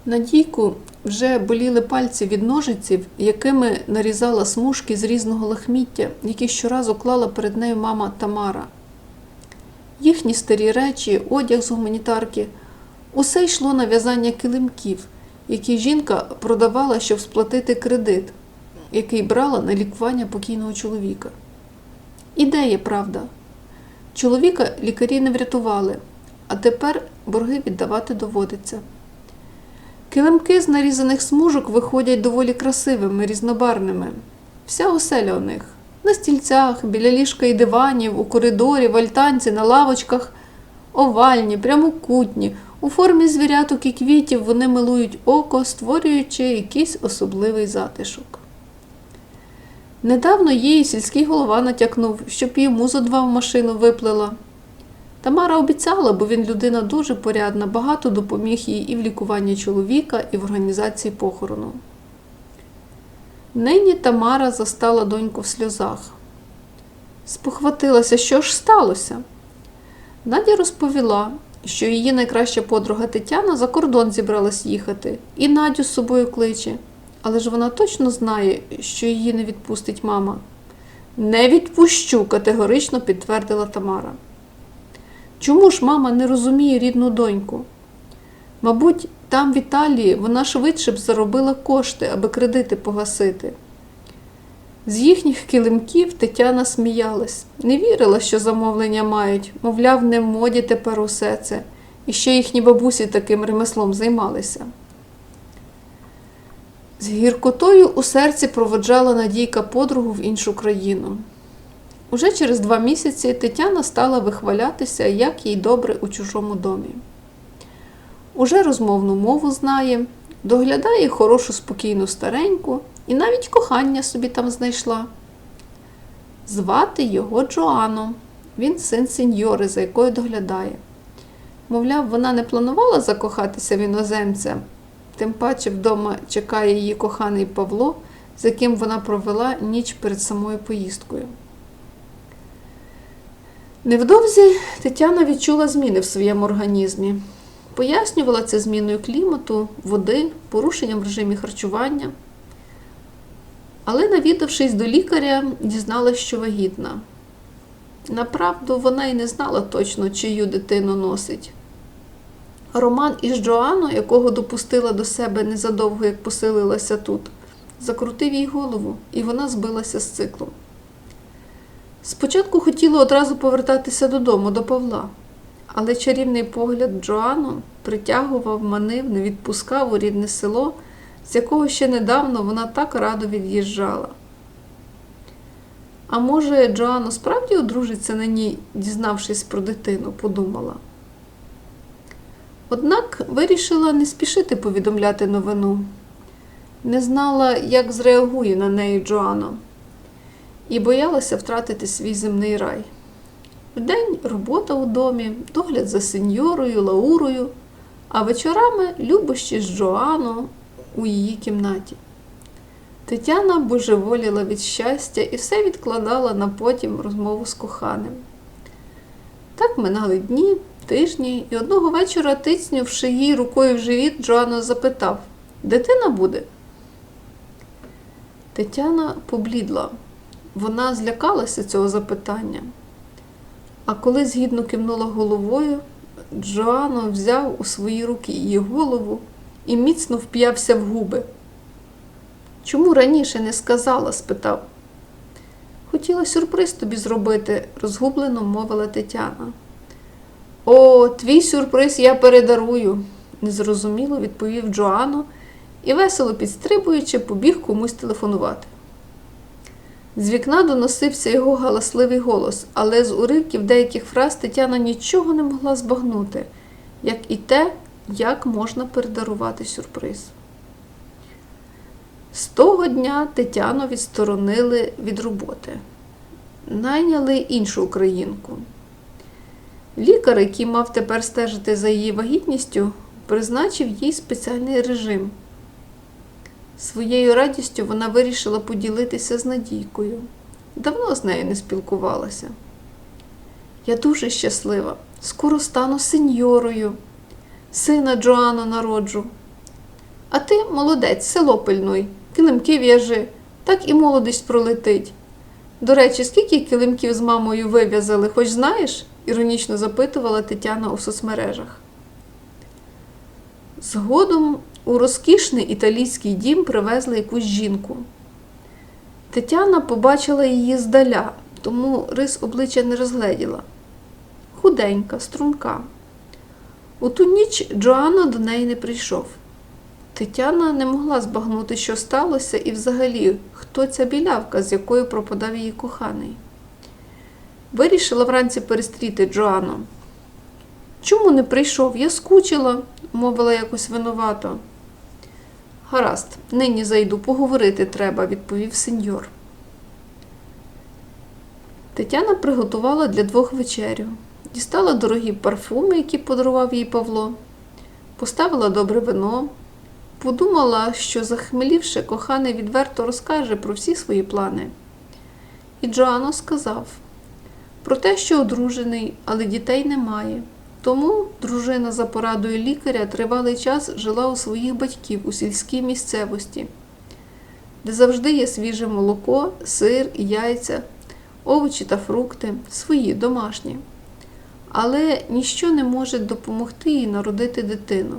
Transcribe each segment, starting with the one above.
Надійку вже боліли пальці від ножиців, якими нарізала смужки з різного лахміття, які щоразу клала перед нею мама Тамара. Їхні старі речі, одяг з гуманітарки – усе йшло на в'язання килимків, які жінка продавала, щоб сплатити кредит, який брала на лікування покійного чоловіка. Ідея, правда. Чоловіка лікарі не врятували, а тепер борги віддавати доводиться. Килимки з нарізаних смужок виходять доволі красивими, різнобарвними. Вся оселя у них. На стільцях, біля ліжка і диванів, у коридорі, в альтанці, на лавочках. Овальні, прямокутні, у формі звіряток і квітів вони милують око, створюючи якийсь особливий затишок. Недавно їй сільський голова натякнув, щоб йому зо два в машину виплила. Тамара обіцяла, бо він людина дуже порядна, багато допоміг їй і в лікуванні чоловіка, і в організації похорону. Нині Тамара застала доньку в сльозах. Спохватилася, що ж сталося? Надя розповіла, що її найкраща подруга Тетяна за кордон зібралась їхати, і Надю з собою кличе. Але ж вона точно знає, що її не відпустить мама. «Не відпущу», – категорично підтвердила Тамара. Чому ж мама не розуміє рідну доньку? Мабуть, там в Італії вона швидше б заробила кошти, аби кредити погасити. З їхніх килимків Тетяна сміялась. Не вірила, що замовлення мають, мовляв, не в моді тепер усе це. І ще їхні бабусі таким ремеслом займалися. З гіркотою у серці проводжала Надійка подругу в іншу країну. Уже через 2 місяці Тетяна стала вихвалятися, як їй добре у чужому домі. Уже розмовну мову знає, доглядає хорошу спокійну стареньку і навіть кохання собі там знайшла. Звати його Джоано, він син сеньори, за якою доглядає. Мовляв, вона не планувала закохатися в іноземця, тим паче вдома чекає її коханий Павло, з яким вона провела ніч перед самою поїздкою. Невдовзі Тетяна відчула зміни в своєму організмі. Пояснювала це зміною клімату, води, порушенням в режимі харчування. Але, навідавшись до лікаря, дізналась, що вагітна. Направду, вона й не знала точно, чию дитину носить. Роман із Джоано, якого допустила до себе незадовго, як поселилася тут, закрутив їй голову, і вона збилася з циклу. Спочатку хотіла одразу повертатися додому, до Павла, але чарівний погляд Джоано притягував, манив, не відпускав у рідне село, з якого ще недавно вона так радо від'їжджала. А може, Джоано справді одружиться на ній, дізнавшись про дитину, подумала. Однак вирішила не спішити повідомляти новину. Не знала, як зреагує на неї Джоано. І боялася втратити свій земний рай. Вдень робота у домі, догляд за сеньорою, Лаурою, а вечорами любощі з Джоано у її кімнаті. Тетяна божеволіла від щастя і все відкладала на потім розмову з коханим. Так минали дні, тижні, і одного вечора, тицнувши їй рукою в живіт, Джоано запитав: «Дитина буде?» Тетяна поблідла. Вона злякалася цього запитання. А коли згідно кивнула головою, Джоано взяв у свої руки її голову і міцно вп'явся в губи. «Чому раніше не сказала?» – спитав. «Хотіла сюрприз тобі зробити», – розгублено мовила Тетяна. «О, твій сюрприз я передарую», – незрозуміло відповів Джоано і, весело підстрибуючи, побіг комусь телефонувати. З вікна доносився його галасливий голос, але з уривків деяких фраз Тетяна нічого не могла збагнути, як і те, як можна передарувати сюрприз. З того дня Тетяну відсторонили від роботи. Найняли іншу українку. Лікар, який мав тепер стежити за її вагітністю, призначив їй спеціальний режим. Своєю радістю вона вирішила поділитися з Надійкою. Давно з нею не спілкувалася. «Я дуже щаслива. Скоро стану сеньорою. Сина Джоано народжу». А ти, молодець, село пильнуй, килимки в'яжи, так і молодість пролетить. До речі, скільки килимків з мамою вив'язали, хоч знаєш? Іронічно запитувала Тетяна у соцмережах. Згодом у розкішний італійський дім привезли якусь жінку. Тетяна побачила її здаля, тому рис обличчя не розгледіла. Худенька, струнка. У ту ніч Джоанно до неї не прийшов. Тетяна не могла збагнути, що сталося, і взагалі, хто ця білявка, з якою пропадав її коханий. Вирішила вранці перестріти Джоанну. «Чому не прийшов? Я скучила», – мовила якось винувато. «Гаразд, нині зайду, поговорити треба», – відповів сеньор. Тетяна приготувала для двох вечерю. Дістала дорогі парфуми, які подарував їй Павло. Поставила добре вино. Подумала, що, захмелівши, коханий відверто розкаже про всі свої плани. І Джоанно сказав про те, що одружений, але дітей немає. Тому дружина за порадою лікаря тривалий час жила у своїх батьків у сільській місцевості, де завжди є свіже молоко, сир і яйця, овочі та фрукти, свої, домашні. Але ніщо не може допомогти їй народити дитину.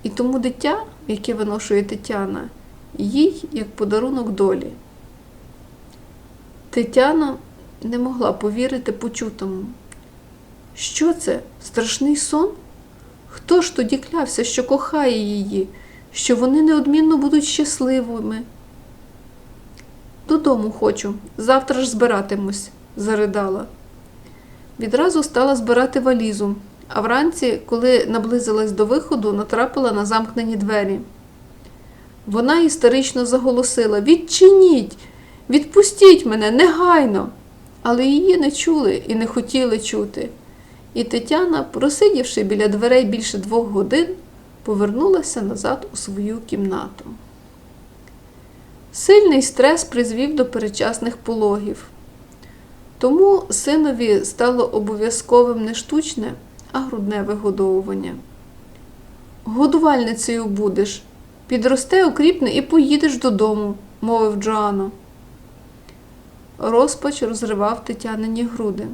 І тому дитя, яке виношує Тетяна, їй як подарунок долі. Тетяна не могла повірити почутому. Що це? Страшний сон? Хто ж тоді клявся, що кохає її, що вони неодмінно будуть щасливими? «Додому хочу, завтра ж збиратимусь», – заридала. Відразу стала збирати валізу, а вранці, коли наблизилась до виходу, натрапила на замкнені двері. Вона істерично заголосила: «Відчиніть! Відпустіть мене, негайно!» Але її не чули і не хотіли чути. І Тетяна, просидівши біля дверей більше 2 годин, повернулася назад у свою кімнату. Сильний стрес призвів до передчасних пологів. Тому синові стало обов'язковим не штучне, а грудне вигодовування. «Годувальницею будеш, підросте, окріпне і поїдеш додому», – мовив Джоанно. Розпач розривав Тетянині груди.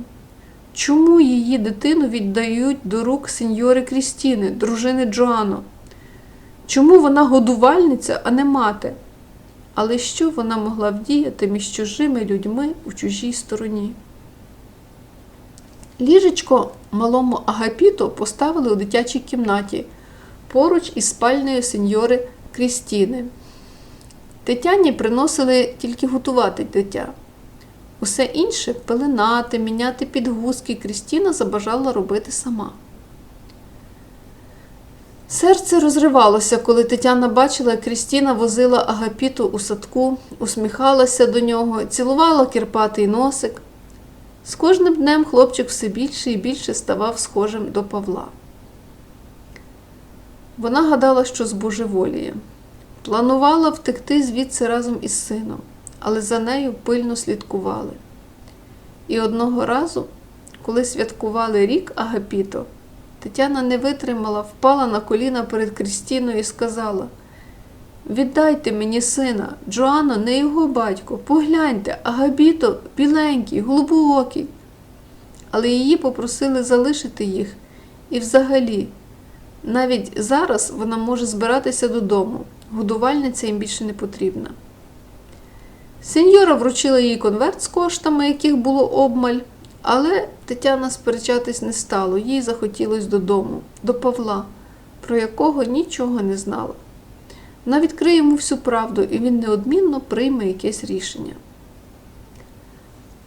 Чому її дитину віддають до рук сеньори Крістіни, дружини Джоанно? Чому вона годувальниця, а не мати? Але що вона могла вдіяти між чужими людьми у чужій стороні? Ліжечко малому Агапіто поставили у дитячій кімнаті, поруч із спальнею сеньори Крістіни. Тетяні приносили тільки готувати дитя. Усе інше – пеленати, міняти підгузки – Крістіна забажала робити сама. Серце розривалося, коли Тетяна бачила, як Крістіна возила Агапіту у садку, усміхалася до нього, цілувала кірпатий носик. З кожним днем хлопчик все більше і більше ставав схожим до Павла. Вона гадала, що збожеволіє. Планувала втекти звідси разом із сином, але за нею пильно слідкували. І одного разу, коли святкували рік Агапіто, Тетяна не витримала, впала на коліна перед Крістіною і сказала: «Віддайте мені сина, Джоанно не його батько, погляньте, Агапіто біленький, голубоокий». Але її попросили залишити їх, і взагалі, навіть зараз вона може збиратися додому, годувальниця їм більше не потрібна. Сеньора вручила їй конверт з коштами, яких було обмаль, але Тетяна сперечатись не стала, їй захотілось додому, до Павла, про якого нічого не знала. Вона відкриє йому всю правду, і він неодмінно прийме якесь рішення.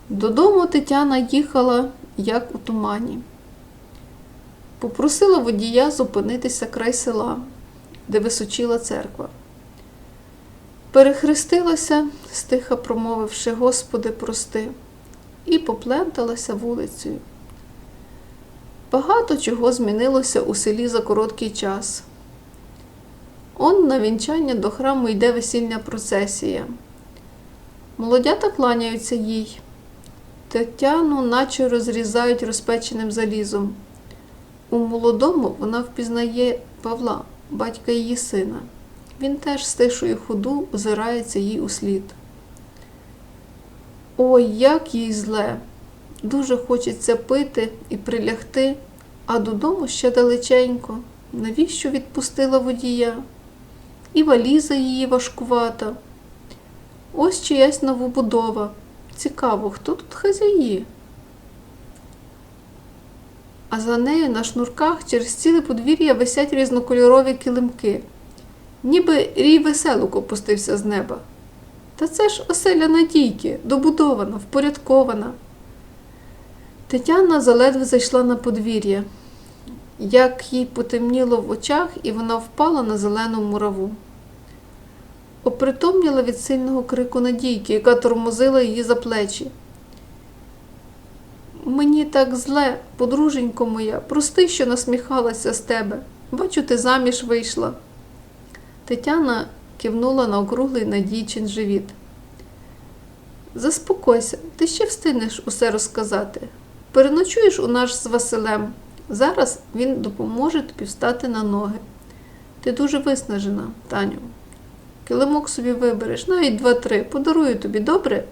Додому Тетяна їхала, як у тумані. Попросила водія зупинитися край села, де височіла церква. Перехрестилася, стиха промовивши «Господи, прости», і попленталася вулицею. Багато чого змінилося у селі за короткий час. Он на вінчання до храму йде весільна процесія. Молодята кланяються їй. Тетяну наче розрізають розпеченим залізом. У молодому вона впізнає Павла, батька її сина. Він теж стишує ходу, озирається їй услід. Ой, як їй зле! Дуже хочеться пити і прилягти, а додому ще далеченько. Навіщо відпустила водія? І валіза її важкувата. Ось чиясь новобудова. Цікаво, хто тут хазяї? А за нею на шнурках через ціле подвір'я висять різнокольорові килимки. Ніби рій веселок опустився з неба. Та це ж оселя Надійки, добудована, впорядкована. Тетяна заледве зайшла на подвір'я, як їй потемніло в очах, і вона впала на зелену мураву. Опритомніла від сильного крику Надійки, яка тормозила її за плечі. Мені так зле, подруженько моя, прости, що насміхалася з тебе. Бачу, ти заміж вийшла. Тетяна кивнула на округлий Надійчин живіт. Заспокойся, ти ще встигнеш усе розказати. Переночуєш у нас з Василем. Зараз він допоможе тобі встати на ноги. Ти дуже виснажена, Таню. Килимок собі вибереш, навіть 2-3, подарую тобі, добре?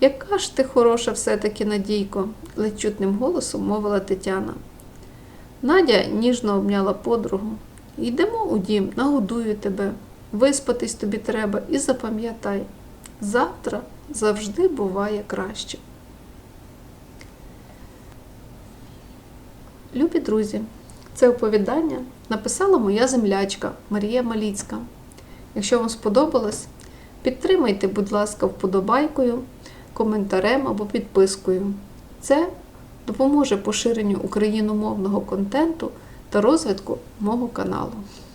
Яка ж ти хороша все-таки, Надійко, ледь чутним голосом мовила Тетяна. Надя ніжно обняла подругу. Йдемо у дім, нагодую тебе. Виспатись тобі треба і запам'ятай. Завтра завжди буває краще. Любі друзі, це оповідання написала моя землячка Марія Маліцька. Якщо вам сподобалось, підтримайте, будь ласка, вподобайкою, коментарем або підпискою. Це допоможе поширенню україномовного контенту та розвитку мого каналу.